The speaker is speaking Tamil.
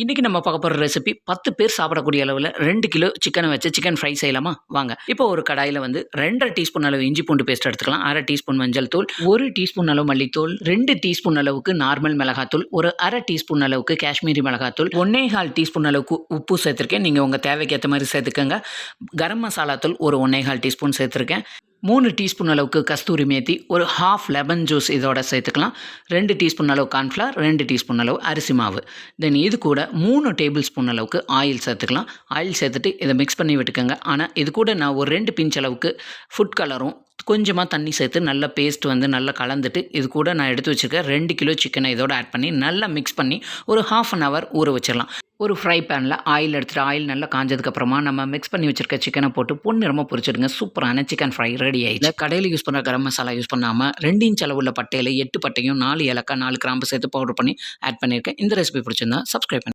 இன்னைக்கு நம்ம பார்க்க போற ரெசிபி 10 பேர் சாப்பிடக்கூடிய அளவுல 2 கிலோ சிக்கன வச்சு சிக்கன் ஃப்ரை செய்யலாமா? வாங்க. இப்போ ஒரு கடாயில வந்து 2 1/2 டீஸ்பூன் அளவு இஞ்சி பூண்டு பேஸ்ட் எடுத்துக்கலாம். 1/2 டீஸ்பூன் மஞ்சள் தூள், 1 டீஸ்பூன் அளவு மல்லித்தூள், 2 டீஸ்பூன் அளவுக்கு நார்மல் மிளகாத்தூள், ஒரு 1/2 டீஸ்பூன் அளவுக்கு காஷ்மீரி மிளகாத்தூள், 1 1/4 டீஸ்பூன் அளவுக்கு உப்பு சேர்த்திருக்கேன். நீங்க உங்க தேவைக்கு ஏத்த மாரி சேர்த்துக்கங்க. கரம் மசாலா தூள் ஒரு 1 1/4 டீஸ்பூன் சேர்த்திருக்கேன். 3 டீஸ்பூன் அளவுக்கு கஸ்தூரி மேத்தி, ஒரு 1/2 லெமன் ஜூஸ் இதோட சேர்த்துக்கலாம். 2 டீஸ்பூன் அளவு கார்ன்ஃப்ளவர், 2 டீஸ்பூன் அளவு அரிசி மாவு. தென் இது கூட 3 டேபிள் ஸ்பூன் அளவுக்கு ஆயில் சேர்த்துக்கலாம். ஆயில் சேர்த்துட்டு இதை மிக்ஸ் பண்ணி விட்டுக்கோங்க. ஆனால் இது கூட நான் ஒரு 2 பிஞ்ச் அளவுக்கு ஃபுட் கலரும் கொஞ்சமாக தண்ணி சேர்த்து நல்லா பேஸ்ட் வந்து நல்லா கலந்துட்டு இது கூட நான் எடுத்து வச்சுருக்க 2 கிலோ சிக்கனை இதோட ஆட் பண்ணி நல்லா மிக்ஸ் பண்ணி ஒரு 1/2 அன் ஹவர் ஊற வச்சிடலாம். ஒரு ஃப்ரை பேனில் ஆயில் எடுத்துகிட்டு ஆயில் நல்லா காஞ்சதுக்கப்புறமா நம்ம மிக்ஸ் பண்ணி வச்சுருக்க சிக்கனை போட்டு பொன்னிறமாக பொரிச்சிடுங்க. சூப்பரான சிக்கன் ஃப்ரை ரெடி ஆயிடுச்சு. கடையில் யூஸ் பண்ணுற கரம் மசாலா யூஸ் பண்ணாமல் 2 இன்ச் அளவுள்ள பட்டையில் 8 பட்டையும் 4 ஏலக்காய் 4 கிராம்பு சேர்த்து பவுடர் பண்ணி ஆட் பண்ணியிருக்கேன். இந்த ரெசிபி பிடிச்சிருந்தா சப்ஸ்கிரைப் பண்ணி